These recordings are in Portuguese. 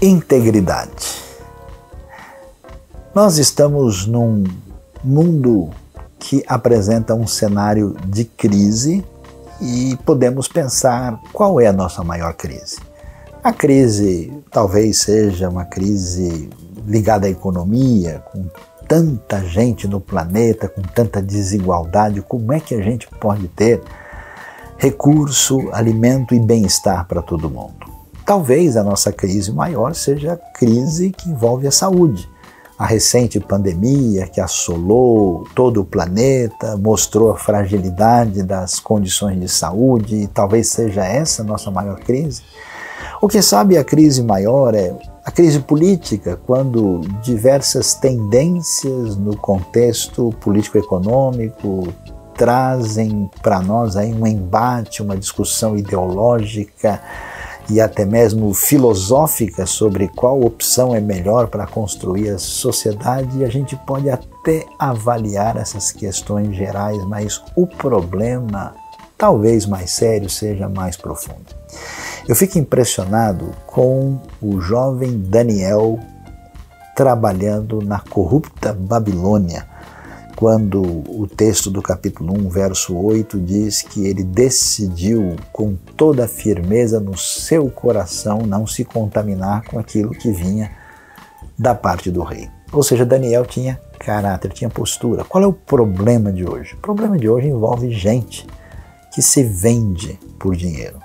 Integridade. Nós estamos num mundo que apresenta um cenário de crise e podemos pensar qual é a nossa maior crise. A crise talvez seja uma crise ligada à economia, com tanta gente no planeta, com tanta desigualdade, como é que a gente pode ter recurso, alimento e bem-estar para todo mundo? Talvez a nossa crise maior seja a crise que envolve a saúde. A recente pandemia que assolou todo o planeta, mostrou a fragilidade das condições de saúde e talvez seja essa a nossa maior crise. O que sabe a crise maior é a crise política, quando diversas tendências no contexto político-econômico trazem para nós aí um embate, uma discussão ideológica e até mesmo filosófica sobre qual opção é melhor para construir a sociedade, e a gente pode até avaliar essas questões gerais, mas o problema, talvez mais sério, seja mais profundo. Eu fico impressionado com o jovem Daniel trabalhando na corrupta Babilônia, quando o texto do capítulo 1, verso 8, diz que ele decidiu com toda a firmeza no seu coração não se contaminar com aquilo que vinha da parte do rei. Ou seja, Daniel tinha caráter, tinha postura. Qual é o problema de hoje? O problema de hoje envolve gente que se vende por dinheiro.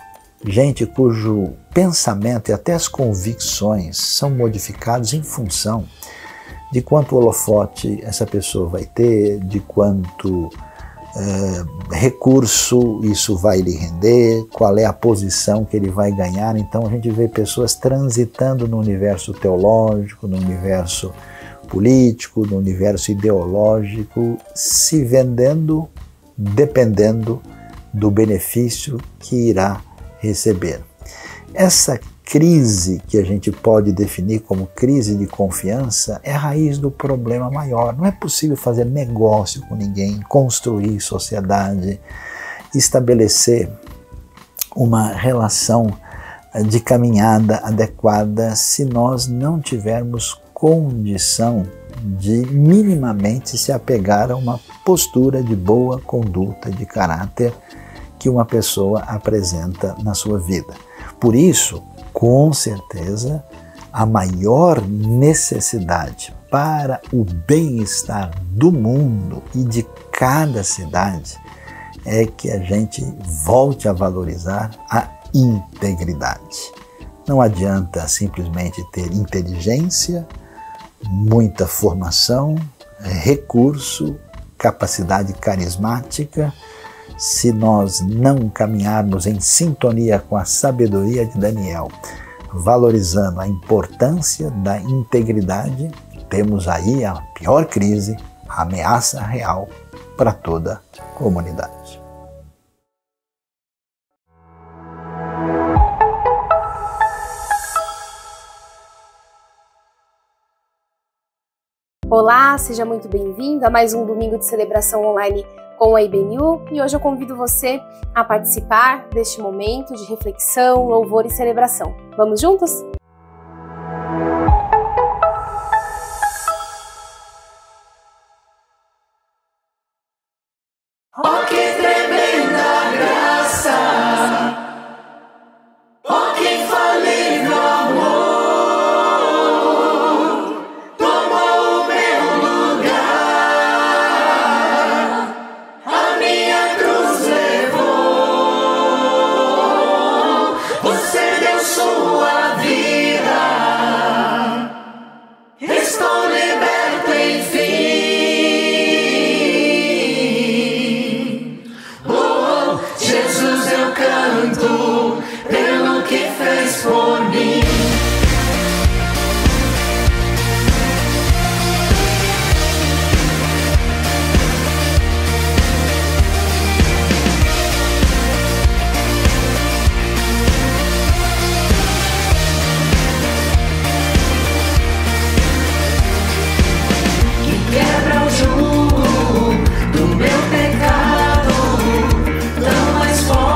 Gente cujo pensamento e até as convicções são modificados em função de quanto holofote essa pessoa vai ter, de quanto recurso isso vai lhe render, qual é a posição que ele vai ganhar. Então a gente vê pessoas transitando no universo teológico, no universo político, no universo ideológico, se vendendo dependendo do benefício que irá receber. Essa crise que a gente pode definir como crise de confiança é a raiz do problema maior. Não é possível fazer negócio com ninguém, construir sociedade, estabelecer uma relação de caminhada adequada se nós não tivermos condição de minimamente se apegar a uma postura de boa conduta, de caráter que uma pessoa apresenta na sua vida. Por isso, com certeza, a maior necessidade para o bem-estar do mundo e de cada cidade é que a gente volte a valorizar a integridade. Não adianta simplesmente ter inteligência, muita formação, recurso, capacidade carismática, se nós não caminharmos em sintonia com a sabedoria de Daniel, valorizando a importância da integridade, temos aí a pior crise, a ameaça real para toda a comunidade. Olá, seja muito bem-vindo a mais um domingo de celebração online com a IBNU, e hoje eu convido você a participar deste momento de reflexão, louvor e celebração. Vamos juntos? Oh, que tremenda graça! Oh, que infalível amor! Tomou o meu lugar, a minha cruz levou. Você deu sua vida, estou liberto enfim. Jesus, eu canto pelo que fez por mim. Que quebra o jugo do meu pecado, tão mais forte.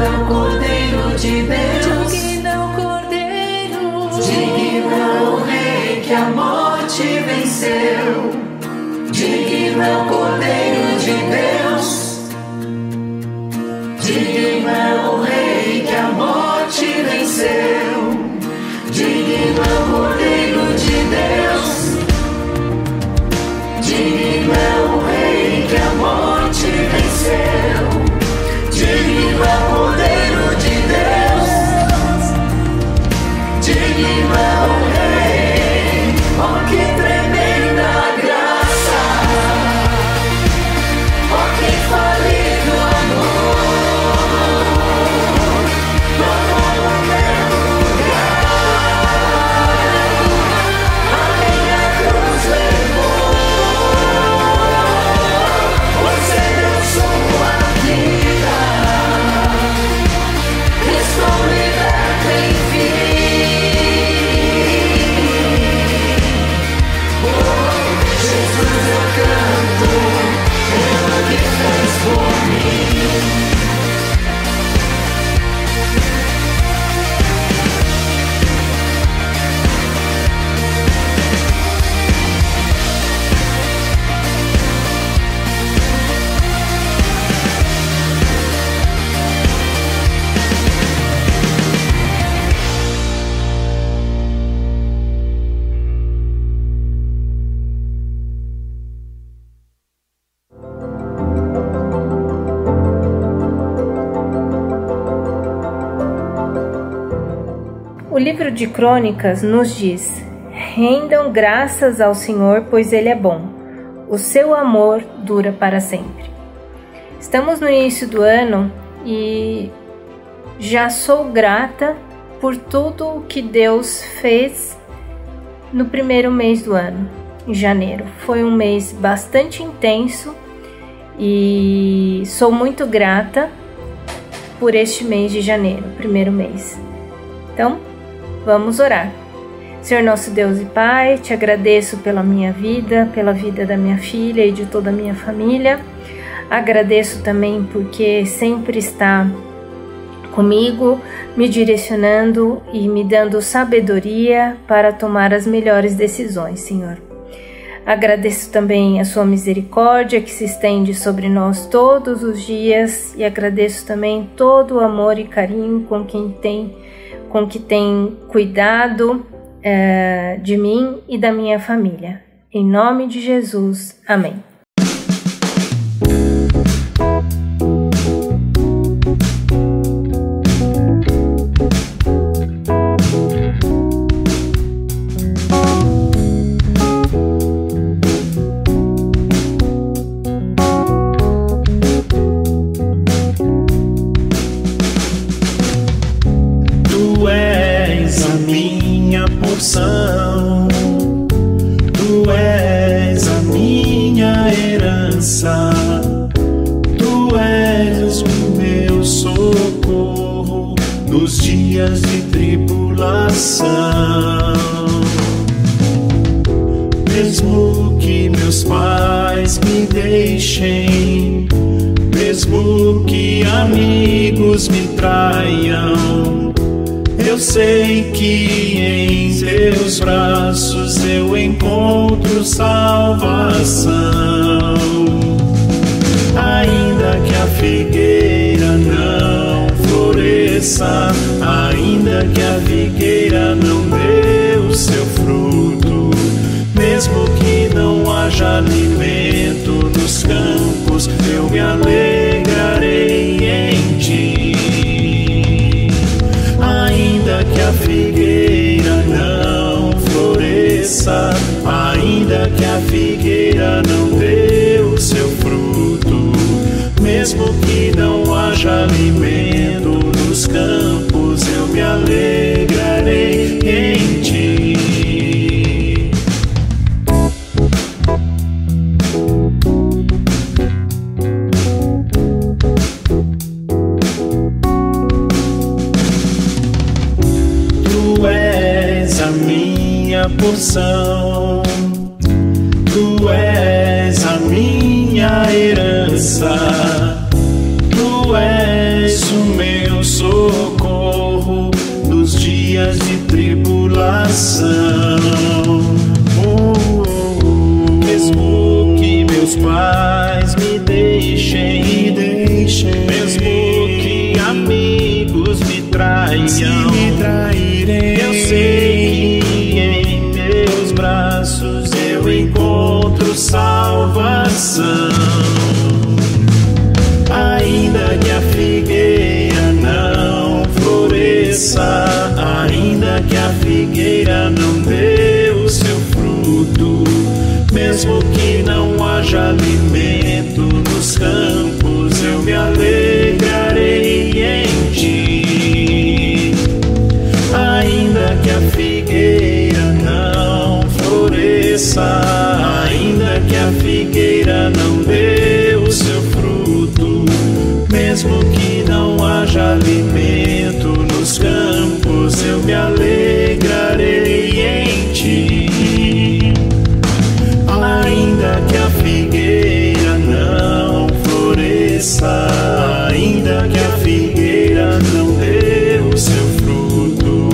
é o Cordeiro de Deus, digno é o Cordeiro, digno é o Rei que a morte venceu, digno é o Cordeiro de Deus, digno é o Rei que a morte venceu, digno é o Cordeiro de Deus, digno é o Rei que a morte venceu, digno é o Cordeiro de Deus, digno é o Rei. Oh, que tremenda graça, oh, que infalível amor, tomou o meu lugar, a minha cruz levou, você deu sua vida, estou liberto enfim. Jesus, eu canto pelo que fez por mim. O livro de Crônicas nos diz: rendam graças ao Senhor, pois Ele é bom. O seu amor dura para sempre. Estamos no início do ano e já sou grata por tudo o que Deus fez no primeiro mês do ano, em janeiro. Foi um mês bastante intenso e sou muito grata por este mês de janeiro, primeiro mês. Então, vamos orar. Senhor nosso Deus e Pai, te agradeço pela minha vida, pela vida da minha filha e de toda a minha família. Agradeço também porque sempre está comigo, me direcionando e me dando sabedoria para tomar as melhores decisões, Senhor. Agradeço também a sua misericórdia que se estende sobre nós todos os dias e agradeço também todo o amor e carinho com que tem cuidado de mim e da minha família. Em nome de Jesus. Amém. Tu és a minha porção, Tu és a minha herança, Tu és o meu socorro nos dias de tribulação. Mesmo que meus pais me deixem, mesmo que amigos me traiam, eu sei que em teus braços eu encontro salvação. Ainda que a figueira não floresça, ainda que a figueira não dê o seu fruto, mesmo que não haja alimento nos campos, eu me alegrarei em ti. Ainda que a figueira não floresça, ainda que a figueira não dê o seu fruto, mesmo que não haja alimento nos campos, eu me alegrarei em ti. Tu és a minha porção, Tu és a minha herança, Tu és dias de tribulação. Mesmo que meus pais me deixem, mesmo que amigos me traiam, eu sei que em teus braços eu encontro salvação. Ainda que a figueira não floresça, ainda que a figueira não dê o seu fruto, mesmo que não haja alimento nos campos, eu me alegrarei em ti. Ainda que a figueira não floresça, ainda que a figueira não dê o seu fruto, mesmo que não haja alimento nos campos, eu me alegrarei em ti. Ainda que a figueira não floresça, ainda que a figueira não dê o seu fruto,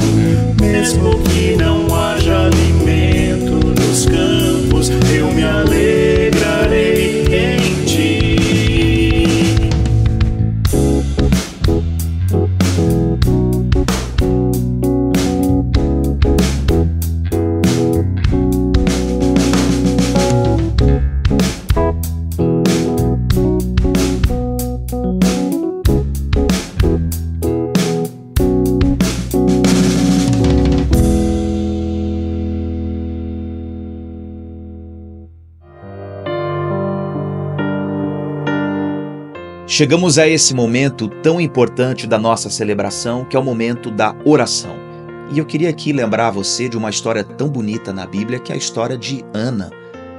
mesmo que não haja alimento nos campos, eu me alegrarei em ti. Chegamos a esse momento tão importante da nossa celebração, que é o momento da oração. E eu queria aqui lembrar você de uma história tão bonita na Bíblia, que é a história de Ana.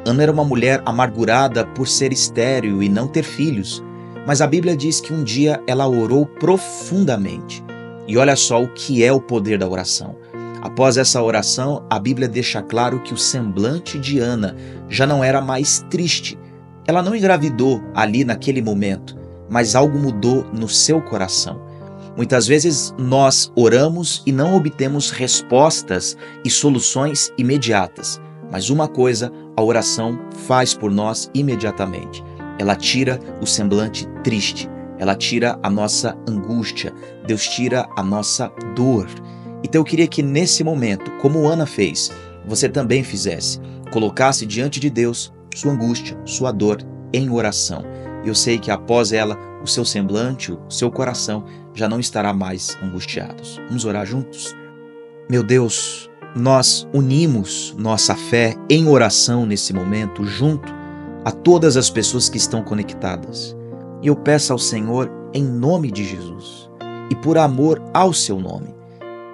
Ana era uma mulher amargurada por ser estéril e não ter filhos, mas a Bíblia diz que um dia ela orou profundamente. E olha só o que é o poder da oração. Após essa oração, a Bíblia deixa claro que o semblante de Ana já não era mais triste. Ela não engravidou ali naquele momento, mas algo mudou no seu coração. Muitas vezes nós oramos e não obtemos respostas e soluções imediatas, mas uma coisa a oração faz por nós imediatamente. Ela tira o semblante triste, ela tira a nossa angústia, Deus tira a nossa dor. Então eu queria que nesse momento, como Ana fez, você também fizesse, colocasse diante de Deus sua angústia, sua dor em oração. Eu sei que após ela, o seu semblante, o seu coração já não estará mais angustiados. Vamos orar juntos? Meu Deus, nós unimos nossa fé em oração nesse momento, junto a todas as pessoas que estão conectadas. E eu peço ao Senhor, em nome de Jesus, e por amor ao seu nome,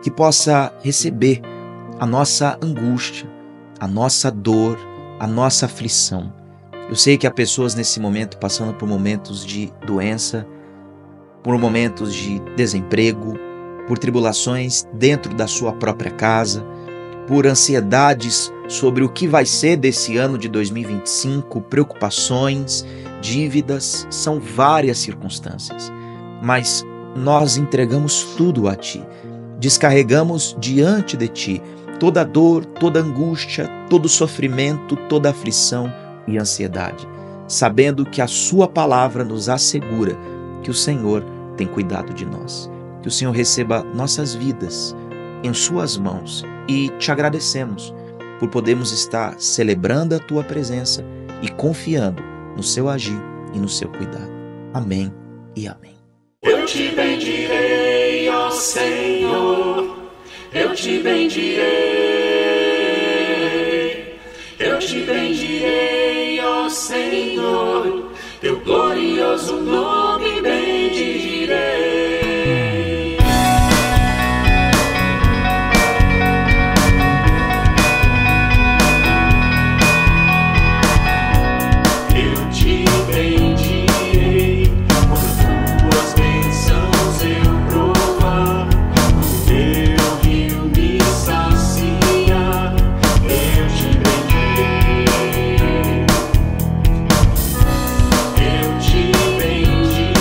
que possa receber a nossa angústia, a nossa dor, a nossa aflição. Eu sei que há pessoas nesse momento passando por momentos de doença, por momentos de desemprego, por tribulações dentro da sua própria casa, por ansiedades sobre o que vai ser desse ano de 2025, preocupações, dívidas, são várias circunstâncias. Mas nós entregamos tudo a Ti, descarregamos diante de Ti toda dor, toda angústia, todo sofrimento, toda aflição e ansiedade, sabendo que a Sua palavra nos assegura que o Senhor tem cuidado de nós. Que o Senhor receba nossas vidas em Suas mãos e te agradecemos por podermos estar celebrando a Tua presença e confiando no Seu agir e no Seu cuidado. Amém e amém. Eu te bendirei, ó Senhor, eu te bendirei, eu te bendirei, ó Senhor, teu glorioso nome bendirei. Eu te bendirei, quando tuas bênçãos eu provar, o teu rio me sacia. Eu te bendirei, eu te bendirei.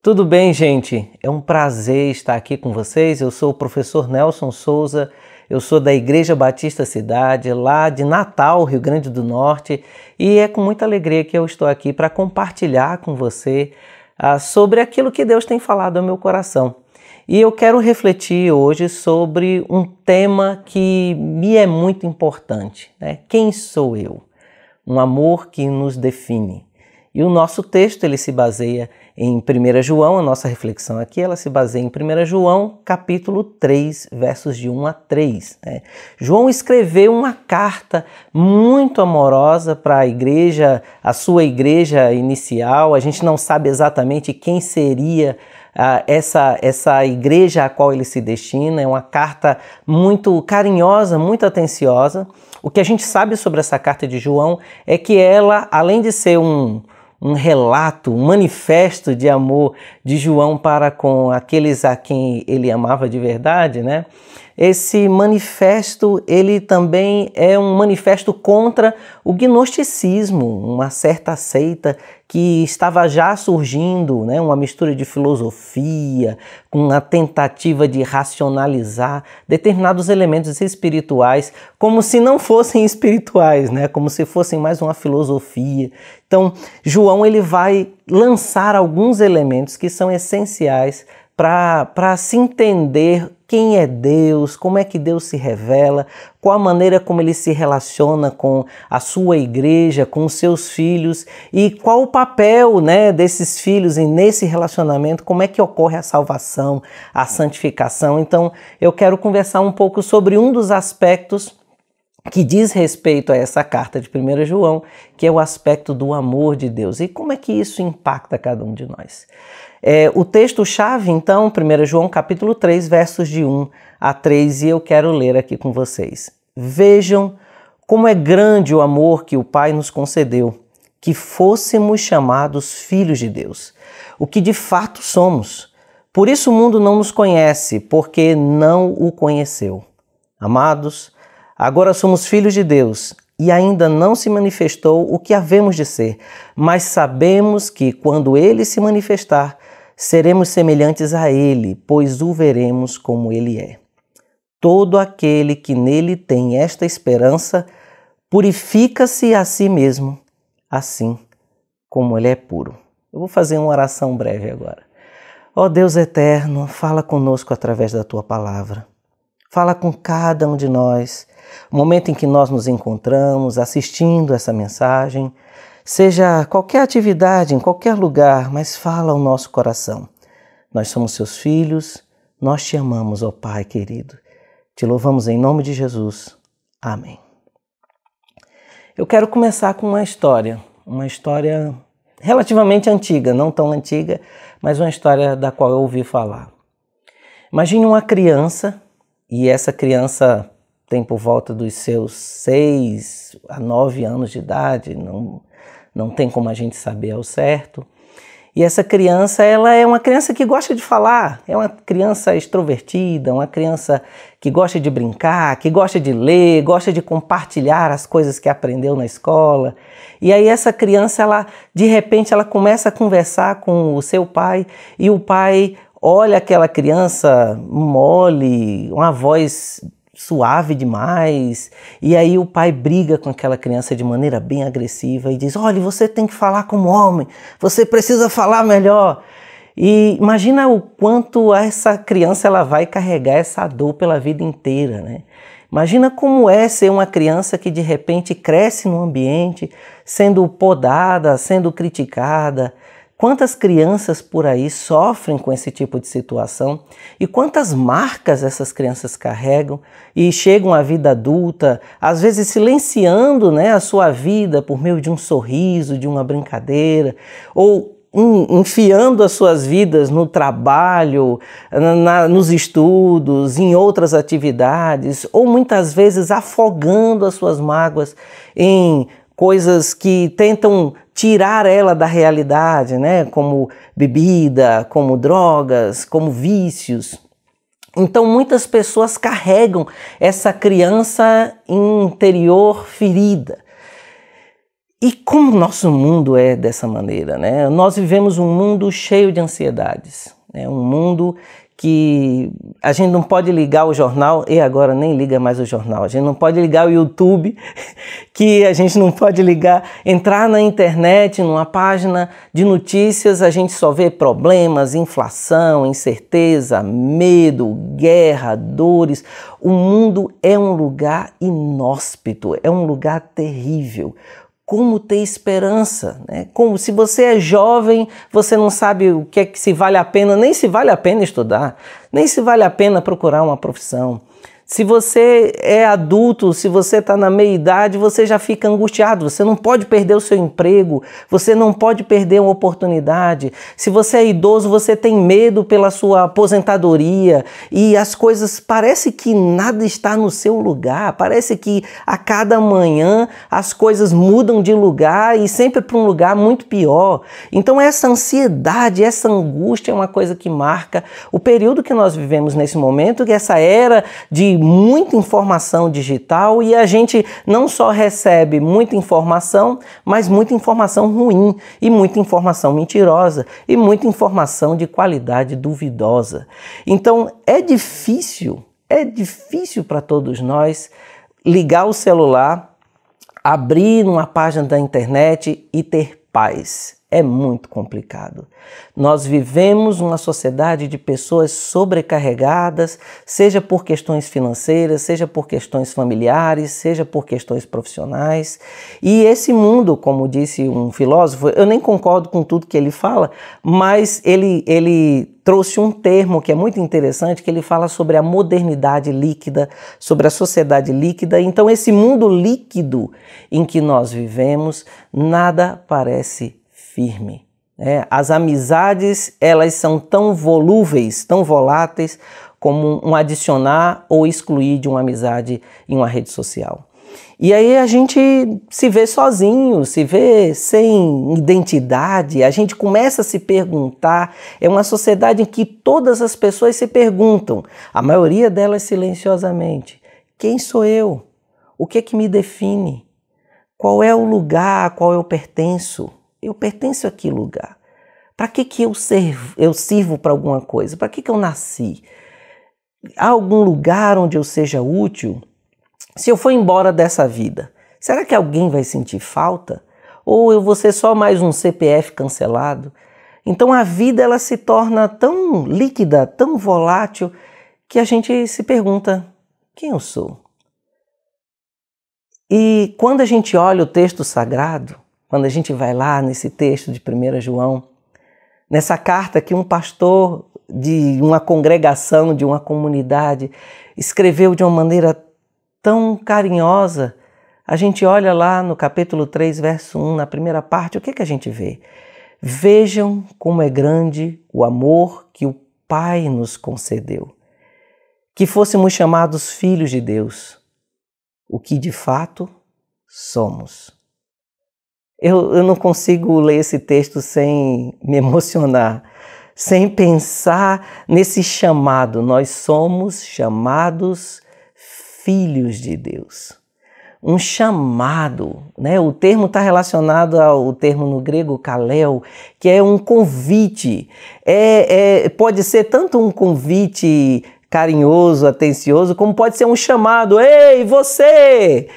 Tudo bem, gente? É um prazer estar aqui com vocês. Eu sou o professor Nelson Souza, eu sou da Igreja Batista Cidade, lá de Natal, Rio Grande do Norte, e é com muita alegria que eu estou aqui para compartilhar com você sobre aquilo que Deus tem falado ao meu coração. E eu quero refletir hoje sobre um tema que me é muito importante, né? Quem sou eu? Um amor que nos define. E o nosso texto ele se baseia em 1 João, a nossa reflexão aqui, ela se baseia em 1 João, capítulo 3, versos de 1 a 3. Né? João escreveu uma carta muito amorosa para a igreja, a sua igreja inicial. A gente não sabe exatamente quem seria essa igreja a qual ele se destina. É uma carta muito carinhosa, muito atenciosa. O que a gente sabe sobre essa carta de João é que ela, além de ser um relato, um manifesto de amor de João para com aqueles a quem ele amava de verdade, né? Esse manifesto, ele também é um manifesto contra o gnosticismo, uma certa seita que estava já surgindo, né? Uma mistura de filosofia, com uma tentativa de racionalizar determinados elementos espirituais, como se não fossem espirituais, né? Como se fossem mais uma filosofia. Então, João ele vai lançar alguns elementos que são essenciais para se entender quem é Deus, como é que Deus se revela, qual a maneira como ele se relaciona com a sua igreja, com os seus filhos e qual o papel, né, desses filhos nesse relacionamento, como é que ocorre a salvação, a santificação. Então eu quero conversar um pouco sobre um dos aspectos que diz respeito a essa carta de 1 João, que é o aspecto do amor de Deus e como é que isso impacta cada um de nós. O texto-chave, então, 1 João capítulo 3, versos de 1 a 3, e eu quero ler aqui com vocês. Vejam como é grande o amor que o Pai nos concedeu, que fôssemos chamados filhos de Deus, o que de fato somos. Por isso o mundo não nos conhece, porque não o conheceu. Amados, agora somos filhos de Deus, e ainda não se manifestou o que havemos de ser, mas sabemos que quando Ele se manifestar, seremos semelhantes a Ele, pois o veremos como Ele é. Todo aquele que nele tem esta esperança, purifica-se a si mesmo, assim como Ele é puro. Eu vou fazer uma oração breve agora. Ó Deus eterno, fala conosco através da Tua palavra. Fala com cada um de nós, o momento em que nós nos encontramos assistindo essa mensagem, seja qualquer atividade, em qualquer lugar, mas fala ao nosso coração. Nós somos seus filhos, nós te amamos, ó Pai querido. Te louvamos em nome de Jesus. Amém. Eu quero começar com uma história relativamente antiga, não tão antiga, mas uma história da qual eu ouvi falar. Imagine uma criança, e essa criança tem por volta dos seus 6 a 9 anos de idade, não tem como a gente saber ao certo. E essa criança, ela é uma criança que gosta de falar, é uma criança extrovertida, uma criança que gosta de brincar, que gosta de ler, gosta de compartilhar as coisas que aprendeu na escola. E aí essa criança, de repente, ela começa a conversar com o seu pai e o pai olha aquela criança mole, uma voz suave demais, e aí o pai briga com aquela criança de maneira bem agressiva e diz: olha, você tem que falar como homem, você precisa falar melhor. E imagina o quanto essa criança ela vai carregar essa dor pela vida inteira, né? Imagina como é ser uma criança que de repente cresce num ambiente sendo podada, sendo criticada. Quantas crianças por aí sofrem com esse tipo de situação e quantas marcas essas crianças carregam e chegam à vida adulta, às vezes silenciando, né, a sua vida por meio de um sorriso, de uma brincadeira, ou enfiando as suas vidas no trabalho, nos estudos, em outras atividades, ou muitas vezes afogando as suas mágoas em coisas que tentam tirar ela da realidade, né? Como bebida, como drogas, como vícios. Então muitas pessoas carregam essa criança interior ferida. E como o nosso mundo é dessa maneira, né? Nós vivemos um mundo cheio de ansiedades, né? Um mundo que a gente não pode ligar o jornal, e agora nem liga mais o jornal, a gente não pode ligar o YouTube, que a gente não pode entrar na internet, numa página de notícias, a gente só vê problemas, inflação, incerteza, medo, guerra, dores. O mundo é um lugar inóspito, é um lugar terrível. Como ter esperança, né? Como se você é jovem, você não sabe o que é que se vale a pena, nem se vale a pena estudar, nem se vale a pena procurar uma profissão. Se você é adulto, se você está na meia-idade, você já fica angustiado, você não pode perder o seu emprego, você não pode perder uma oportunidade. Se você é idoso, você tem medo pela sua aposentadoria e as coisas, parece que nada está no seu lugar, parece que a cada manhã as coisas mudam de lugar e sempre para um lugar muito pior. Então essa ansiedade, essa angústia é uma coisa que marca o período que nós vivemos nesse momento, que essa era de muita informação digital, e a gente não só recebe muita informação, mas muita informação ruim e muita informação mentirosa e muita informação de qualidade duvidosa. Então é difícil para todos nós ligar o celular, abrir uma página da internet e ter paz. É muito complicado. Nós vivemos uma sociedade de pessoas sobrecarregadas, seja por questões financeiras, seja por questões familiares, seja por questões profissionais. E esse mundo, como disse um filósofo, eu nem concordo com tudo que ele fala, mas ele trouxe um termo que é muito interessante, que ele fala sobre a modernidade líquida, sobre a sociedade líquida. Então esse mundo líquido em que nós vivemos, nada parece firme. As amizades, elas são tão volúveis, tão voláteis, como um adicionar ou excluir de uma amizade em uma rede social. E aí a gente se vê sozinho, se vê sem identidade, a gente começa a se perguntar. É uma sociedade em que todas as pessoas se perguntam, a maioria delas silenciosamente: quem sou eu? O que é que me define? Qual é o lugar a qual eu pertenço? Eu pertenço a que lugar? Para que eu sirvo para alguma coisa? Para que eu nasci? Há algum lugar onde eu seja útil? Se eu for embora dessa vida, será que alguém vai sentir falta? Ou eu vou ser só mais um CPF cancelado? Então a vida, ela se torna tão líquida, tão volátil, que a gente se pergunta: quem eu sou? E quando a gente olha o texto sagrado, quando a gente vai lá nesse texto de 1 João, nessa carta que um pastor de uma congregação, de uma comunidade, escreveu de uma maneira tão carinhosa, a gente olha lá no capítulo 3, verso 1, na primeira parte, o que a gente vê? Vejam como é grande o amor que o Pai nos concedeu, que fôssemos chamados filhos de Deus, o que de fato somos. Eu não consigo ler esse texto sem me emocionar, sem pensar nesse chamado. Nós somos chamados filhos de Deus. Um chamado, né? O termo está relacionado ao termo no grego kaleo, que é um convite. Pode ser tanto um convite carinhoso, atencioso, como pode ser um chamado: ei, você,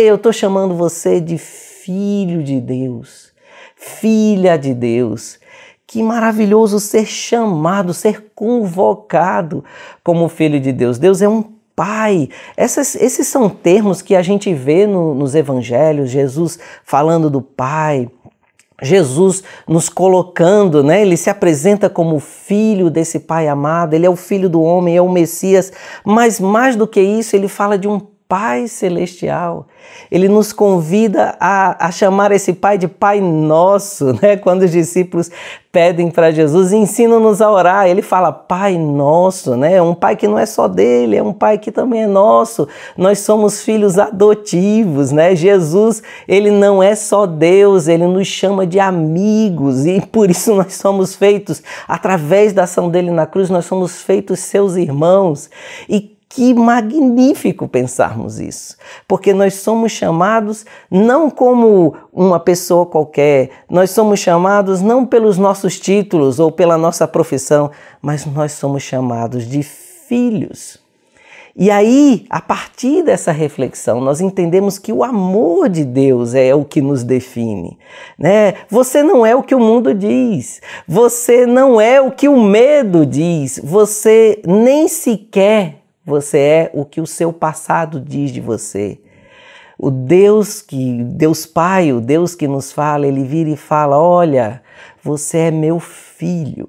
eu estou chamando você de filho de Deus, filha de Deus. Que maravilhoso ser chamado, ser convocado como filho de Deus. Deus é um Pai. Esses são termos que a gente vê nos evangelhos, Jesus falando do Pai, Jesus nos colocando, né? Ele se apresenta como filho desse Pai amado, ele é o Filho do homem, é o Messias, mas mais do que isso, ele fala de um Pai celestial. Ele nos convida a chamar esse Pai de Pai Nosso, né? Quando os discípulos pedem para Jesus: ensina-nos a orar, ele fala Pai Nosso, né? Um Pai que não é só dele, é um Pai que também é nosso. Nós somos filhos adotivos, né? Jesus, ele não é só Deus, ele nos chama de amigos, e por isso nós somos feitos, através da ação dele na cruz, nós somos feitos seus irmãos. E Que magnífico pensarmos isso, porque nós somos chamados não como uma pessoa qualquer, nós somos chamados não pelos nossos títulos ou pela nossa profissão, mas nós somos chamados de filhos. E aí, a partir dessa reflexão, nós entendemos que o amor de Deus é o que nos define, né? Você não é o que o mundo diz, você não é o que o medo diz, você nem sequer você é o que o seu passado diz de você. O Deus Pai, o Deus que nos fala, ele vira e fala: olha, você é meu filho,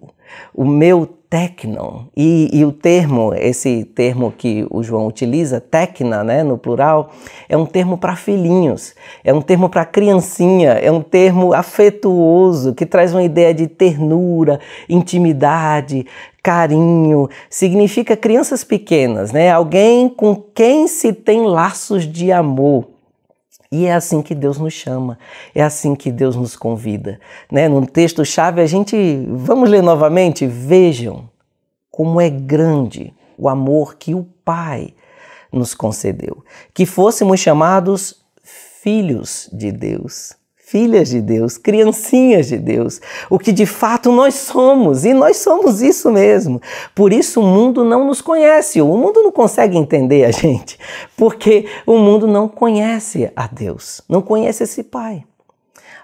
o meu teknon. E o termo, esse termo que o João utiliza, tekna, né, no plural, é um termo para filhinhos, é um termo para criancinha, é um termo afetuoso, que traz uma ideia de ternura, intimidade, carinho, significa crianças pequenas, né? Alguém com quem se tem laços de amor. E é assim que Deus nos chama, é assim que Deus nos convida, né? No texto-chave vamos ler novamente, vejam como é grande o amor que o Pai nos concedeu, que fôssemos chamados filhos de Deus, filhas de Deus, criancinhas de Deus, o que de fato nós somos, e nós somos isso mesmo. Por isso o mundo não nos conhece, o mundo não consegue entender a gente, porque o mundo não conhece a Deus, não conhece esse Pai.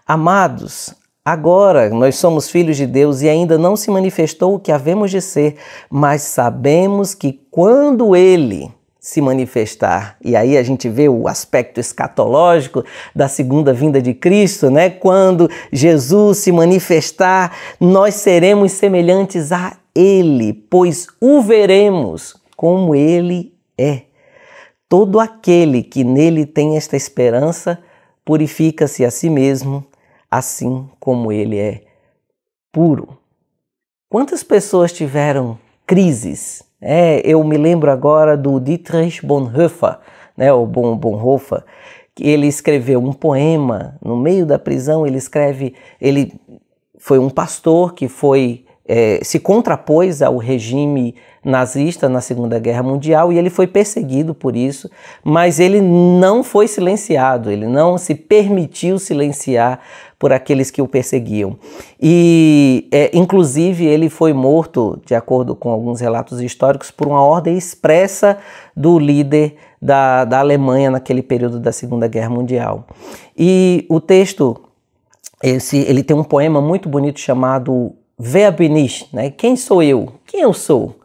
Amados, agora nós somos filhos de Deus e ainda não se manifestou o que havemos de ser, mas sabemos que quando Ele se manifestar, e aí a gente vê o aspecto escatológico da segunda vinda de Cristo, né? Quando Jesus se manifestar, nós seremos semelhantes a Ele, pois o veremos como Ele é. Todo aquele que nele tem esta esperança purifica-se a si mesmo, assim como Ele é puro. Quantas pessoas tiveram crises? Eu me lembro agora do Dietrich Bonhoeffer, né, o Bonhoeffer, que ele escreveu um poema no meio da prisão. Ele foi um pastor que se contrapôs ao regime nazista na Segunda Guerra Mundial e ele foi perseguido por isso, mas ele não foi silenciado, ele não se permitiu silenciar por aqueles que o perseguiam. E, inclusive, ele foi morto, de acordo com alguns relatos históricos, por uma ordem expressa do líder da Alemanha naquele período da Segunda Guerra Mundial. E o texto, ele tem um poema muito bonito chamado Wer bin ich? Né? Quem sou eu? Quem eu sou?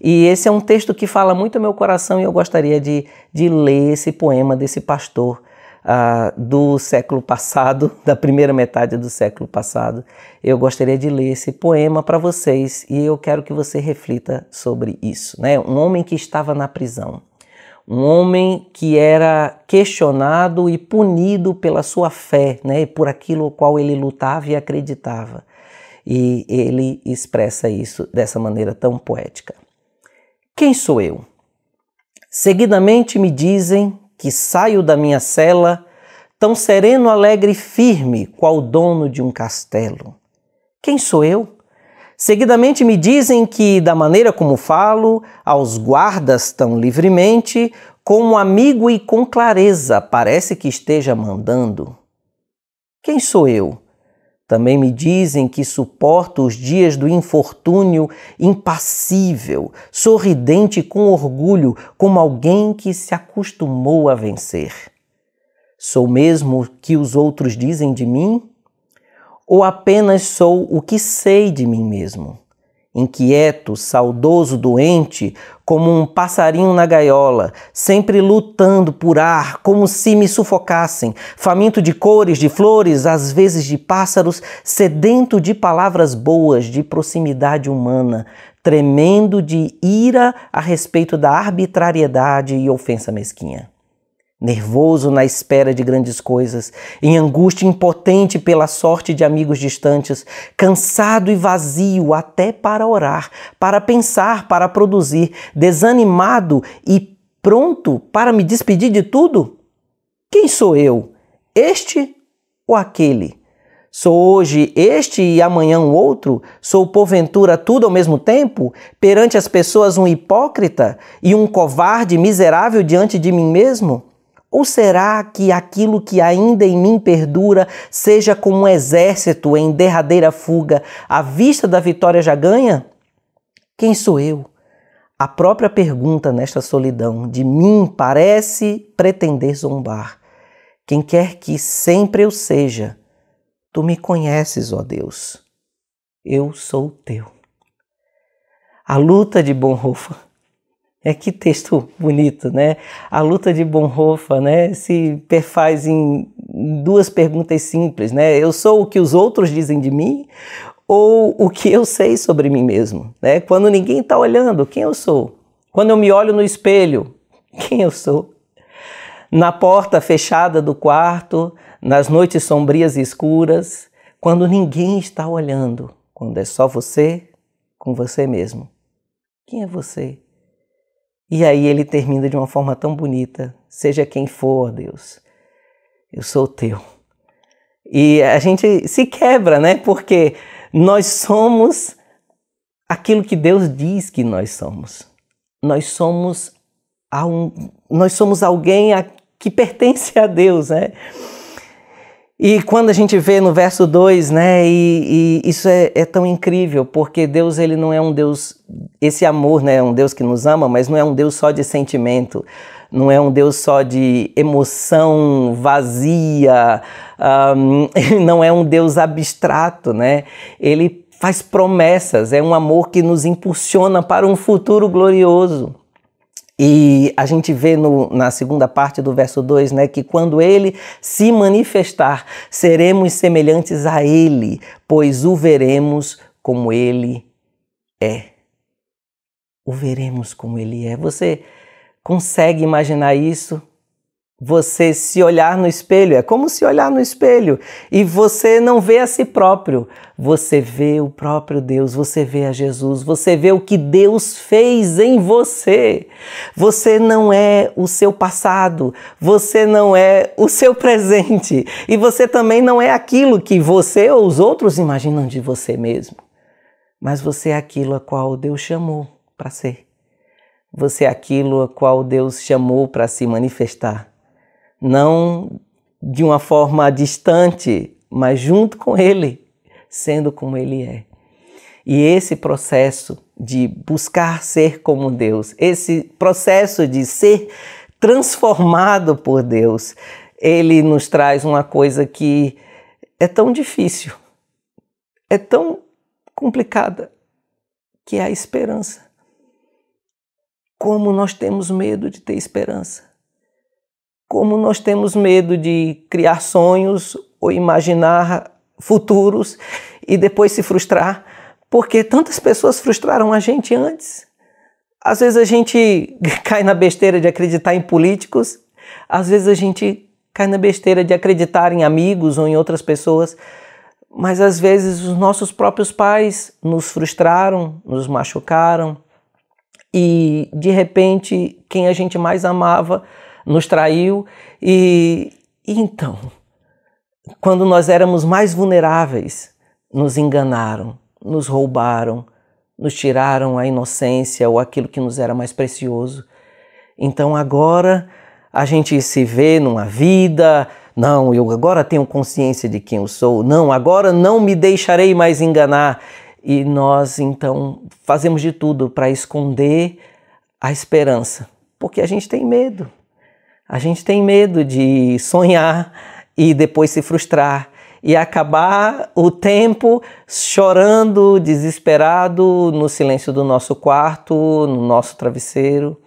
E esse é um texto que fala muito ao meu coração e eu gostaria de ler esse poema desse pastor do século passado, da primeira metade do século passado. Eu gostaria de ler esse poema para vocês e eu quero que você reflita sobre isso, né? Um homem que estava na prisão, um homem que era questionado e punido pela sua fé, né? Por aquilo ao qual ele lutava e acreditava. E ele expressa isso dessa maneira tão poética. Quem sou eu? Seguidamente me dizem que saio da minha cela, tão sereno, alegre e firme, qual dono de um castelo. Quem sou eu? Seguidamente me dizem que, da maneira como falo, aos guardas tão livremente, como amigo e com clareza, parece que esteja mandando. Quem sou eu? Também me dizem que suporto os dias do infortúnio impassível, sorridente com orgulho, como alguém que se acostumou a vencer. Sou mesmo o que os outros dizem de mim? Ou apenas sou o que sei de mim mesmo? Inquieto, saudoso, doente, como um passarinho na gaiola, sempre lutando por ar, como se me sufocassem, faminto de cores, de flores, às vezes de pássaros, sedento de palavras boas, de proximidade humana, tremendo de ira a respeito da arbitrariedade e ofensa mesquinha. Nervoso na espera de grandes coisas, em angústia impotente pela sorte de amigos distantes, cansado e vazio até para orar, para pensar, para produzir, desanimado e pronto para me despedir de tudo? Quem sou eu? Este ou aquele? Sou hoje este e amanhã o outro? Sou porventura tudo ao mesmo tempo? Perante as pessoas um hipócrita e um covarde miserável diante de mim mesmo? Ou será que aquilo que ainda em mim perdura seja como um exército em derradeira fuga, à vista da vitória já ganha? Quem sou eu? A própria pergunta nesta solidão de mim parece pretender zombar. Quem quer que sempre eu seja, tu me conheces, ó Deus. Eu sou teu. A luta de Bonhoeffer. Que texto bonito, né? A luta de Bonhoeffer, né, se perfaz em duas perguntas simples, né? Eu sou o que os outros dizem de mim ou o que eu sei sobre mim mesmo, né? Quando ninguém está olhando, quem eu sou? Quando eu me olho no espelho, quem eu sou? Na porta fechada do quarto, nas noites sombrias e escuras, quando ninguém está olhando, quando é só você com você mesmo. Quem é você? E aí ele termina de uma forma tão bonita. Seja quem for, Deus, eu sou teu. E a gente se quebra, né? Porque nós somos aquilo que Deus diz que nós somos. Nós somos alguém que pertence a Deus, né? E quando a gente vê no verso 2, né, e isso é tão incrível, porque Deus, ele não é um Deus, esse amor, né, é um Deus que nos ama, mas não é um Deus só de sentimento, não é um Deus só de emoção vazia, não é um Deus abstrato, né, ele faz promessas, é um amor que nos impulsiona para um futuro glorioso. E a gente vê na segunda parte do verso 2, né, que quando ele se manifestar, seremos semelhantes a ele, pois o veremos como ele é. O veremos como ele é. Você consegue imaginar isso? Você se olhar no espelho, é como se olhar no espelho e você não vê a si próprio, você vê o próprio Deus, você vê a Jesus, você vê o que Deus fez em você. Você não é o seu passado, você não é o seu presente e você também não é aquilo que você ou os outros imaginam de você mesmo, mas você é aquilo a qual Deus chamou para ser. Você é aquilo a qual Deus chamou para se manifestar. Não de uma forma distante, mas junto com Ele, sendo como Ele é. E esse processo de buscar ser como Deus, esse processo de ser transformado por Deus, ele nos traz uma coisa que é tão difícil, é tão complicada, que é a esperança. Como nós temos medo de ter esperança. Como nós temos medo de criar sonhos ou imaginar futuros e depois se frustrar, porque tantas pessoas frustraram a gente antes. Às vezes a gente cai na besteira de acreditar em políticos, às vezes a gente cai na besteira de acreditar em amigos ou em outras pessoas, mas às vezes os nossos próprios pais nos frustraram, nos machucaram e de repente quem a gente mais amava nos traiu e então, quando nós éramos mais vulneráveis, nos enganaram, nos roubaram, nos tiraram a inocência ou aquilo que nos era mais precioso. Então agora a gente se vê numa vida, não, eu agora tenho consciência de quem eu sou, não, agora não me deixarei mais enganar. E nós então fazemos de tudo para esconder a esperança, porque a gente tem medo. A gente tem medo de sonhar e depois se frustrar e acabar o tempo chorando, desesperado, no silêncio do nosso quarto, no nosso travesseiro.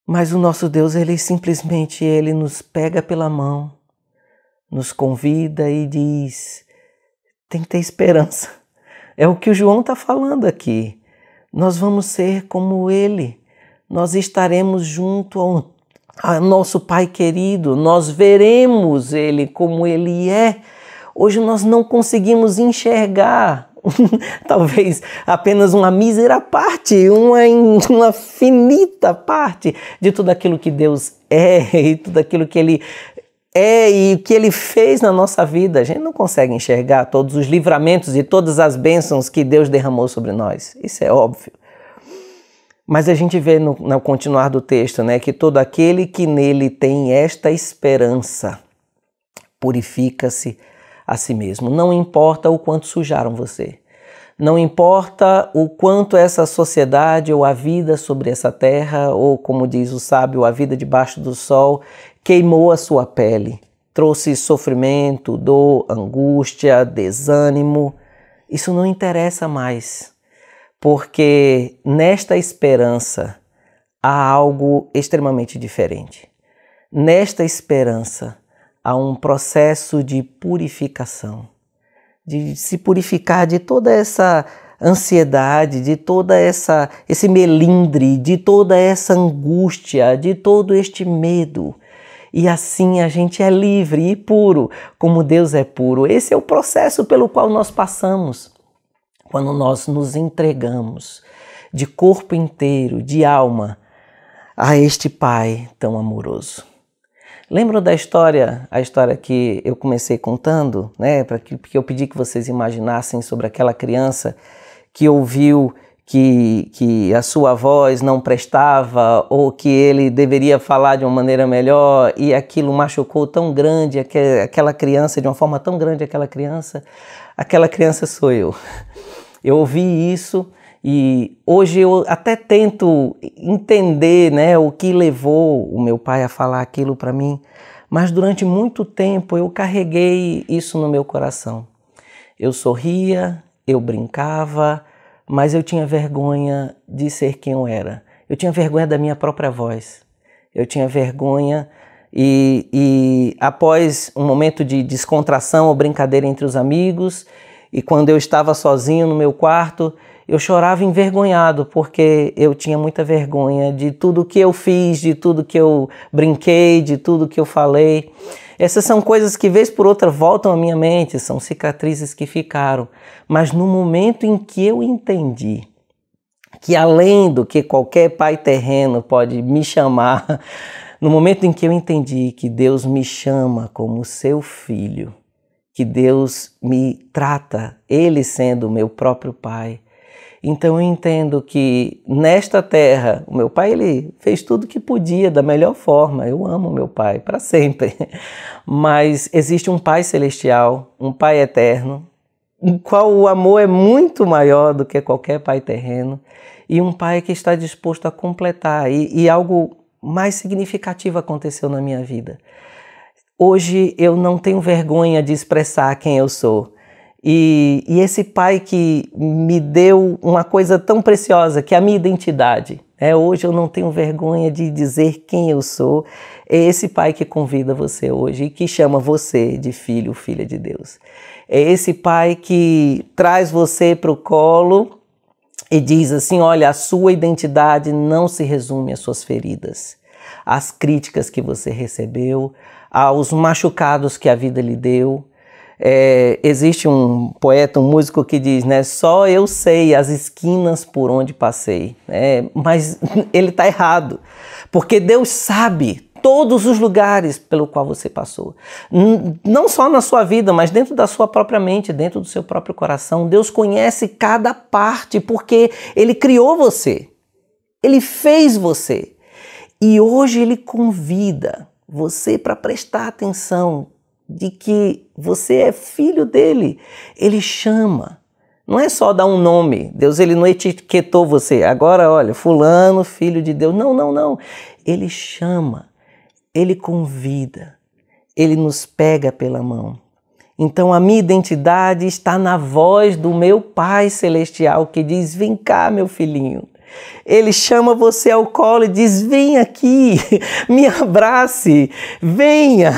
Mas o nosso Deus, ele simplesmente nos pega pela mão, nos convida e diz, tem que ter esperança. É o que o João está falando aqui. Nós vamos ser como ele. Nós estaremos junto ao nosso Pai querido, nós veremos Ele como Ele é. Hoje nós não conseguimos enxergar, talvez apenas uma mísera parte, uma finita parte de tudo aquilo que Deus é e tudo aquilo que Ele e o que Ele fez na nossa vida. A gente não consegue enxergar todos os livramentos e todas as bênçãos que Deus derramou sobre nós. Isso é óbvio. Mas a gente vê no continuar do texto, né, que todo aquele que nele tem esta esperança purifica-se a si mesmo. Não importa o quanto sujaram você. Não importa o quanto essa sociedade ou a vida sobre essa terra, ou como diz o sábio, a vida debaixo do sol, queimou a sua pele, trouxe sofrimento, dor, angústia, desânimo. Isso não interessa mais, porque nesta esperança há algo extremamente diferente. Nesta esperança há um processo de purificação, de se purificar de toda essa ansiedade, de toda esse melindre, de toda essa angústia, de todo este medo. E assim a gente é livre e puro, como Deus é puro. Esse é o processo pelo qual nós passamos quando nós nos entregamos de corpo inteiro, de alma, a este Pai tão amoroso. Lembram da história, a história que eu comecei contando, né? Porque eu pedi que vocês imaginassem sobre aquela criança que ouviu que a sua voz não prestava ou que ele deveria falar de uma maneira melhor e aquilo machucou tão grande aquela criança, de uma forma tão grande aquela criança sou eu. Eu ouvi isso e hoje eu até tento entender, né, o que levou o meu pai a falar aquilo para mim, mas durante muito tempo eu carreguei isso no meu coração. Eu sorria, eu brincava, mas eu tinha vergonha de ser quem eu era. Eu tinha vergonha da minha própria voz. Eu tinha vergonha e após um momento de descontração ou brincadeira entre os amigos, e quando eu estava sozinho no meu quarto, eu chorava envergonhado, porque eu tinha muita vergonha de tudo que eu fiz, de tudo que eu brinquei, de tudo que eu falei. Essas são coisas que, vez por outra, voltam à minha mente, são cicatrizes que ficaram. Mas no momento em que eu entendi que, além do que qualquer pai terreno pode me chamar, no momento em que eu entendi que Deus me chama como seu filho, que Deus me trata, Ele sendo o meu próprio Pai, então eu entendo que nesta terra, o meu pai ele fez tudo que podia da melhor forma. Eu amo meu pai para sempre. Mas existe um Pai celestial, um Pai eterno, em qual o amor é muito maior do que qualquer pai terreno, e um Pai que está disposto a completar. E algo mais significativo aconteceu na minha vida. Hoje eu não tenho vergonha de expressar quem eu sou. E esse Pai que me deu uma coisa tão preciosa, que é a minha identidade. Hoje eu não tenho vergonha de dizer quem eu sou. É esse Pai que convida você hoje e que chama você de filho, filha de Deus. É esse Pai que traz você para o colo e diz assim, olha, a sua identidade não se resume às suas feridas, às críticas que você recebeu, aos machucados que a vida lhe deu. Existe um poeta, um músico que diz, né, só eu sei as esquinas por onde passei, mas ele está errado, porque Deus sabe todos os lugares pelo qual você passou, não só na sua vida, mas dentro da sua própria mente, dentro do seu próprio coração. Deus conhece cada parte, porque Ele criou você, Ele fez você, e hoje Ele convida você para prestar atenção de que você é filho dele. Ele chama. Não é só dar um nome. Deus ele não etiquetou você. Agora, olha, fulano, filho de Deus. Não, não, não. Ele chama. Ele convida. Ele nos pega pela mão. Então a minha identidade está na voz do meu Pai Celestial que diz, vem cá, meu filhinho. Ele chama você ao colo e diz, vem aqui, me abrace, venha,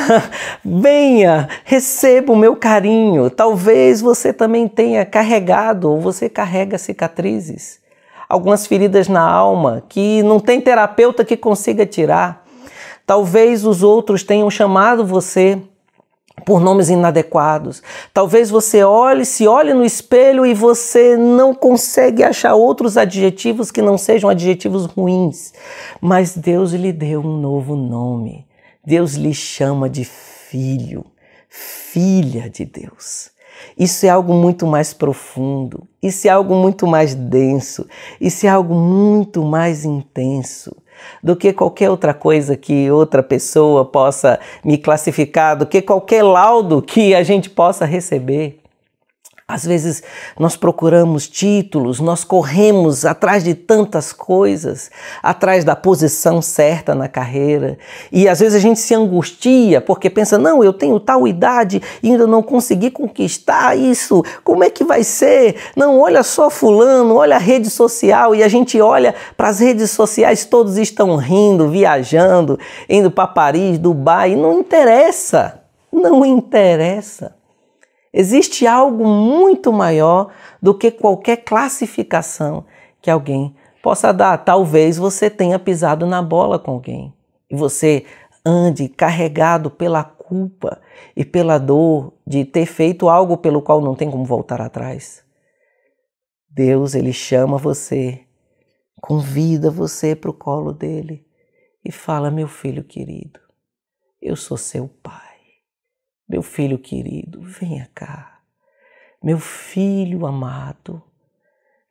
venha, receba o meu carinho. Talvez você também tenha carregado ou você carrega cicatrizes, algumas feridas na alma que não tem terapeuta que consiga tirar. Talvez os outros tenham chamado você por nomes inadequados. Talvez você se olhe no espelho e você não consegue achar outros adjetivos que não sejam adjetivos ruins. Mas Deus lhe deu um novo nome. Deus lhe chama de filho, filha de Deus. Isso é algo muito mais profundo, isso é algo muito mais denso, isso é algo muito mais intenso do que qualquer outra coisa que outra pessoa possa me classificar, do que qualquer laudo que a gente possa receber. Às vezes nós procuramos títulos, nós corremos atrás de tantas coisas, atrás da posição certa na carreira, e às vezes a gente se angustia porque pensa, não, eu tenho tal idade e ainda não consegui conquistar isso, como é que vai ser? Não, olha só fulano, olha a rede social, e a gente olha para as redes sociais, todos estão rindo, viajando, indo para Paris, Dubai, não interessa, não interessa. Existe algo muito maior do que qualquer classificação que alguém possa dar. Talvez você tenha pisado na bola com alguém e você ande carregado pela culpa e pela dor de ter feito algo pelo qual não tem como voltar atrás. Deus, Ele chama você, convida você para o colo dele e fala, meu filho querido, eu sou seu pai. Meu filho querido, venha cá. Meu filho amado,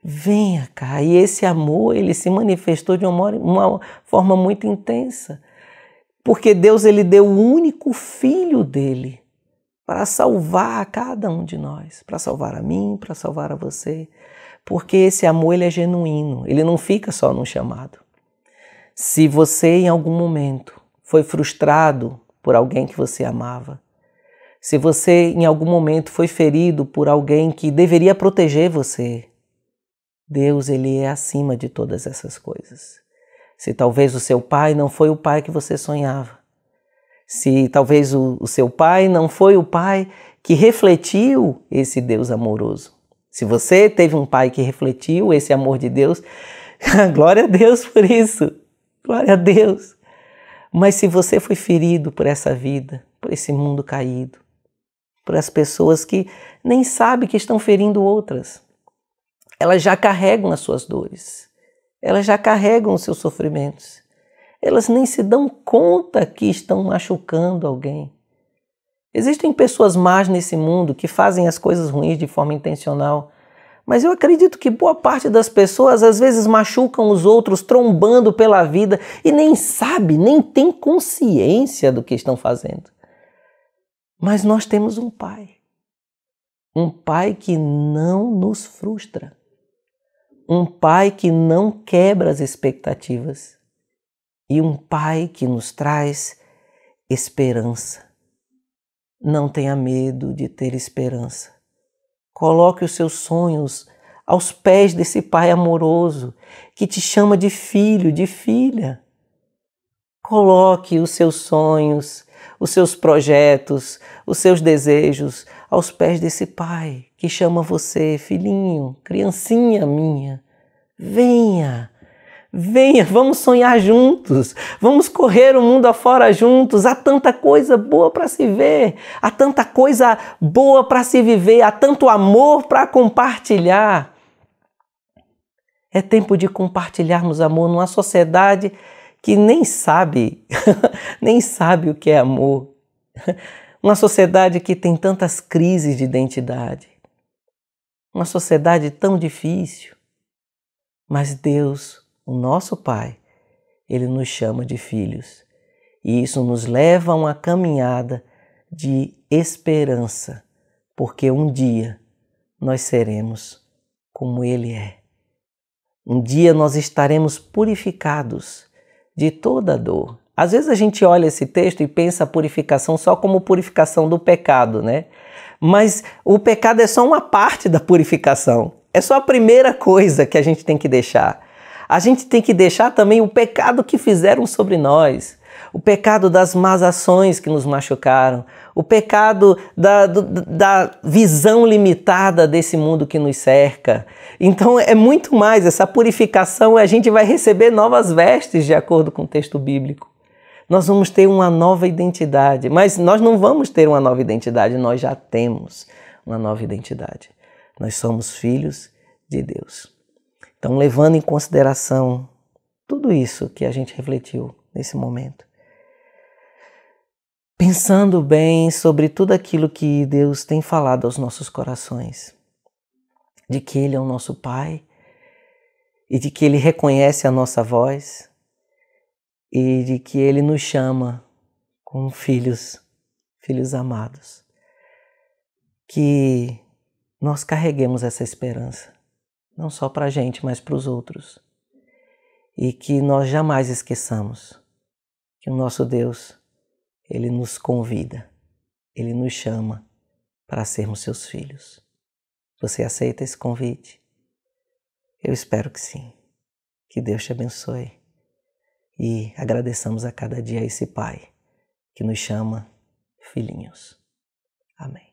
venha cá. E esse amor, ele se manifestou de uma forma muito intensa. Porque Deus, ele deu o único filho dele para salvar a cada um de nós. Para salvar a mim, para salvar a você. Porque esse amor, ele é genuíno. Ele não fica só no chamado. Se você, em algum momento, foi frustrado por alguém que você amava, se você em algum momento foi ferido por alguém que deveria proteger você, Deus, Ele é acima de todas essas coisas. Se talvez o seu pai não foi o pai que você sonhava, se talvez o seu pai não foi o pai que refletiu esse Deus amoroso, se você teve um pai que refletiu esse amor de Deus, glória a Deus por isso, glória a Deus. Mas se você foi ferido por essa vida, por esse mundo caído, por as pessoas que nem sabem que estão ferindo outras. Elas já carregam as suas dores. Elas já carregam os seus sofrimentos. Elas nem se dão conta que estão machucando alguém. Existem pessoas más nesse mundo que fazem as coisas ruins de forma intencional, mas eu acredito que boa parte das pessoas às vezes machucam os outros trombando pela vida e nem sabe, nem tem consciência do que estão fazendo. Mas nós temos um pai que não nos frustra, um pai que não quebra as expectativas e um pai que nos traz esperança. Não tenha medo de ter esperança. Coloque os seus sonhos aos pés desse pai amoroso que te chama de filho, de filha. Coloque os seus sonhos, os seus projetos, os seus desejos aos pés desse pai que chama você, filhinho, criancinha minha. Venha, venha, vamos sonhar juntos, vamos correr o mundo afora juntos. Há tanta coisa boa para se ver, há tanta coisa boa para se viver, há tanto amor para compartilhar. É tempo de compartilharmos amor numa sociedade que nem sabe, nem sabe o que é amor. Uma sociedade que tem tantas crises de identidade. Uma sociedade tão difícil. Mas Deus, o nosso Pai, Ele nos chama de filhos. E isso nos leva a uma caminhada de esperança, porque um dia nós seremos como Ele é. Um dia nós estaremos purificados de toda dor. Às vezes a gente olha esse texto e pensa a purificação só como purificação do pecado, né? Mas o pecado é só uma parte da purificação. É só a primeira coisa que a gente tem que deixar. A gente tem que deixar também o pecado que fizeram sobre nós. O pecado das más ações que nos machucaram. O pecado da visão limitada desse mundo que nos cerca. Então é muito mais, essa purificação, a gente vai receber novas vestes de acordo com o texto bíblico. Nós vamos ter uma nova identidade, mas nós não vamos ter uma nova identidade, nós já temos uma nova identidade. Nós somos filhos de Deus. Então, levando em consideração tudo isso que a gente refletiu nesse momento, pensando bem sobre tudo aquilo que Deus tem falado aos nossos corações, de que Ele é o nosso Pai e de que Ele reconhece a nossa voz e de que Ele nos chama como filhos amados. Que nós carreguemos essa esperança, não só para a gente, mas para os outros. E que nós jamais esqueçamos que o nosso Deus, Ele nos convida, Ele nos chama para sermos seus filhos. Você aceita esse convite? Eu espero que sim. Que Deus te abençoe. E agradeçamos a cada dia a esse Pai que nos chama filhinhos. Amém.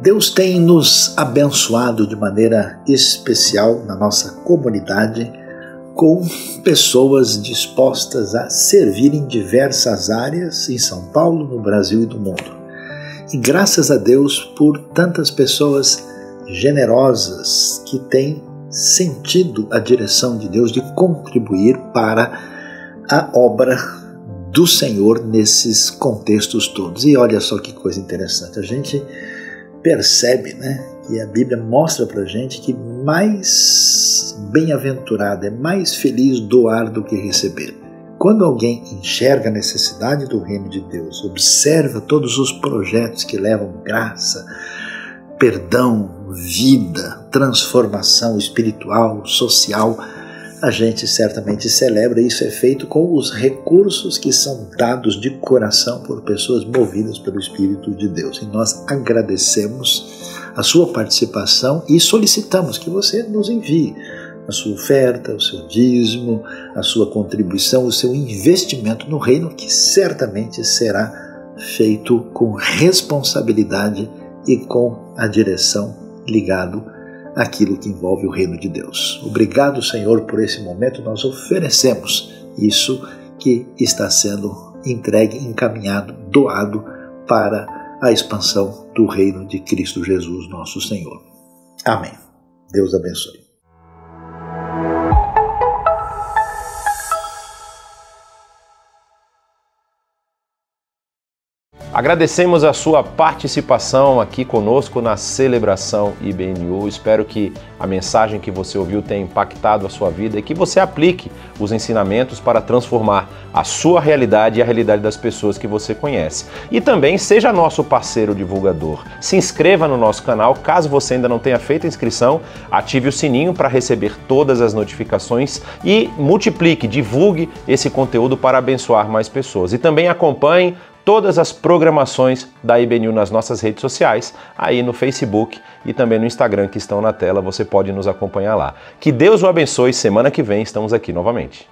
Deus tem nos abençoado de maneira especial na nossa comunidade com pessoas dispostas a servir em diversas áreas em São Paulo, no Brasil e no mundo. E graças a Deus por tantas pessoas generosas que têm sentido a direção de Deus de contribuir para a obra do Senhor nesses contextos todos. E olha só que coisa interessante, a gente percebe, que a Bíblia mostra para a gente que mais bem-aventurado, é mais feliz doar do que receber. Quando alguém enxerga a necessidade do reino de Deus, observa todos os projetos que levam graça, perdão, vida, transformação espiritual, social, a gente certamente celebra. Isso é feito com os recursos que são dados de coração por pessoas movidas pelo Espírito de Deus. E nós agradecemos a sua participação e solicitamos que você nos envie a sua oferta, o seu dízimo, a sua contribuição, o seu investimento no reino, que certamente será feito com responsabilidade e com a direção ligado aquilo que envolve o reino de Deus. Obrigado, Senhor, por esse momento. Nós oferecemos isso que está sendo entregue, encaminhado, doado para a expansão do reino de Cristo Jesus, nosso Senhor. Amém. Deus abençoe. Agradecemos a sua participação aqui conosco na celebração IBNU. Espero que a mensagem que você ouviu tenha impactado a sua vida e que você aplique os ensinamentos para transformar a sua realidade e a realidade das pessoas que você conhece. E também seja nosso parceiro divulgador. Se inscreva no nosso canal, caso você ainda não tenha feito a inscrição, ative o sininho para receber todas as notificações e multiplique, divulgue esse conteúdo para abençoar mais pessoas. E também acompanhe todas as programações da IBNU nas nossas redes sociais, aí no Facebook e também no Instagram que estão na tela, você pode nos acompanhar lá. Que Deus o abençoe, semana que vem estamos aqui novamente.